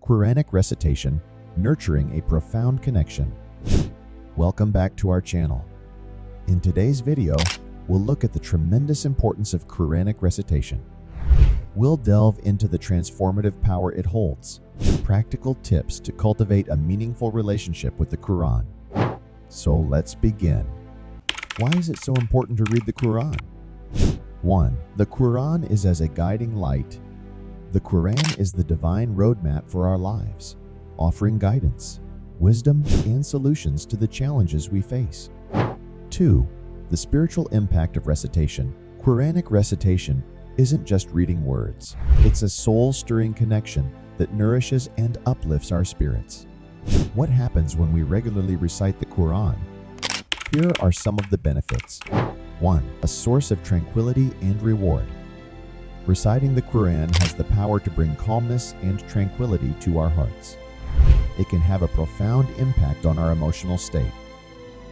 Quranic recitation, nurturing a profound connection. Welcome back to our channel. In today's video, we'll look at the tremendous importance of Quranic recitation. We'll delve into the transformative power it holds, practical tips to cultivate a meaningful relationship with the Quran. So let's begin. Why is it so important to read the Quran? 1. The Quran is as a guiding light. The Quran is the divine roadmap for our lives, offering guidance, wisdom, and solutions to the challenges we face. 2. The spiritual impact of recitation. Quranic recitation isn't just reading words. It's a soul-stirring connection that nourishes and uplifts our spirits. What happens when we regularly recite the Quran? Here are some of the benefits. 1. A source of tranquility and reward. Reciting the Quran has the power to bring calmness and tranquility to our hearts. It can have a profound impact on our emotional state.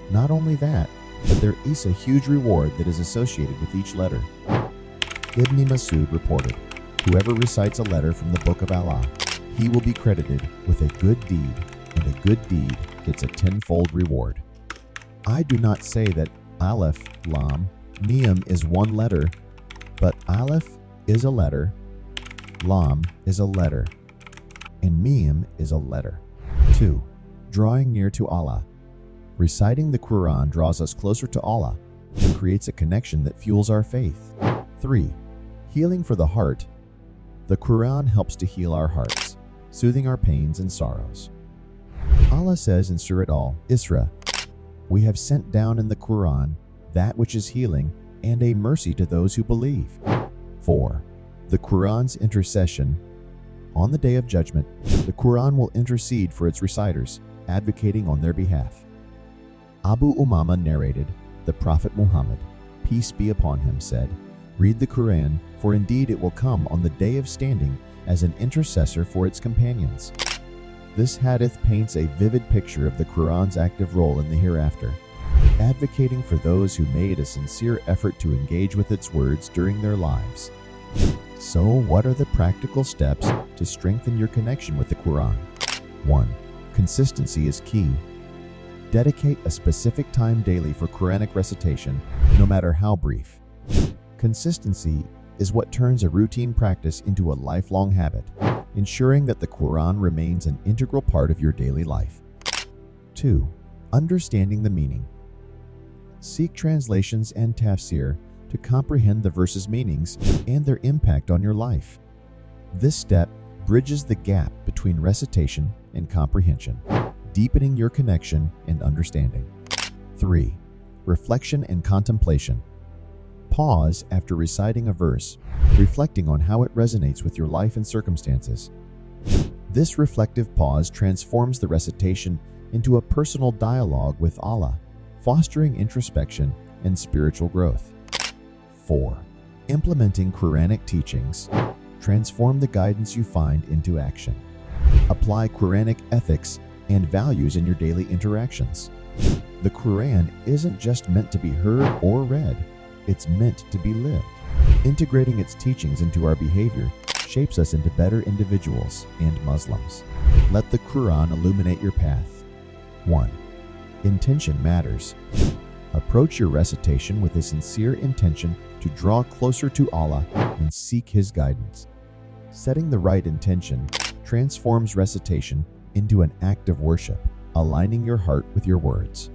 Not only that, but there is a huge reward that is associated with each letter. Ibn Masud reported, "Whoever recites a letter from the Book of Allah, he will be credited with a good deed, and a good deed gets a tenfold reward." I do not say that Aleph, Lam, Mim is one letter, but Aleph is a letter, Lam is a letter, and Mim is a letter. 2. Drawing near to Allah. Reciting the Quran draws us closer to Allah and creates a connection that fuels our faith. 3. Healing for the heart. The Quran helps to heal our hearts, soothing our pains and sorrows. Allah says in Surah Al-Isra, "We have sent down in the Quran that which is healing and a mercy to those who believe." 4. The Quran's intercession. On the Day of Judgment, the Quran will intercede for its reciters, advocating on their behalf. Abu Umama narrated, "The Prophet Muhammad, peace be upon him, said, 'Read the Quran, for indeed it will come on the day of standing as an intercessor for its companions.'" This hadith paints a vivid picture of the Quran's active role in the hereafter, advocating for those who made a sincere effort to engage with its words during their lives. So, what are the practical steps to strengthen your connection with the Quran? 1. Consistency is key. Dedicate a specific time daily for Quranic recitation, no matter how brief. Consistency is what turns a routine practice into a lifelong habit, ensuring that the Quran remains an integral part of your daily life. 2. Understanding the meaning. Seek translations and tafsir to comprehend the verses' meanings and their impact on your life. This step bridges the gap between recitation and comprehension, deepening your connection and understanding. 3. Reflection and contemplation. Pause after reciting a verse, reflecting on how it resonates with your life and circumstances. This reflective pause transforms the recitation into a personal dialogue with Allah, fostering introspection and spiritual growth. 4. Implementing Quranic teachings. Transform the guidance you find into action. Apply Quranic ethics and values in your daily interactions. The Quran isn't just meant to be heard or read, it's meant to be lived. Integrating its teachings into our behavior shapes us into better individuals and Muslims. Let the Quran illuminate your path. 1. Intention matters. Approach your recitation with a sincere intention to draw closer to Allah and seek His guidance. Setting the right intention transforms recitation into an act of worship, aligning your heart with your words.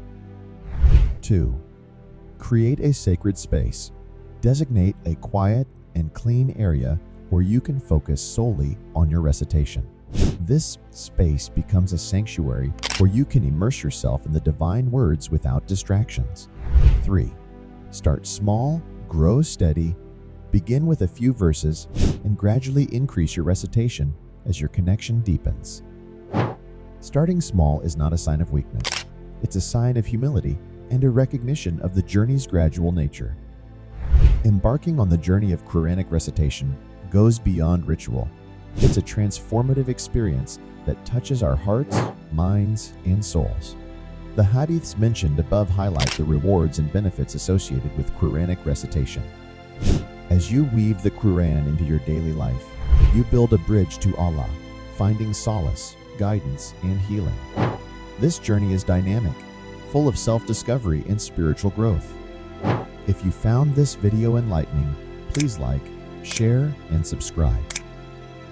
2. Create a sacred space. Designate a quiet and clean area where you can focus solely on your recitation. This space becomes a sanctuary where you can immerse yourself in the divine words without distractions. 3. Start small, grow steady. Begin with a few verses and gradually increase your recitation as your connection deepens. Starting small is not a sign of weakness. It's a sign of humility and a recognition of the journey's gradual nature. Embarking on the journey of Quranic recitation goes beyond ritual. It's a transformative experience that touches our hearts, minds, and souls. The hadiths mentioned above highlight the rewards and benefits associated with Quranic recitation. As you weave the Quran into your daily life, you build a bridge to Allah, finding solace, guidance, and healing. This journey is dynamic, full of self-discovery and spiritual growth. If you found this video enlightening, please like, share, and subscribe.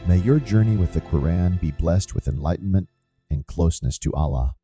May your journey with the Quran be blessed with enlightenment and closeness to Allah.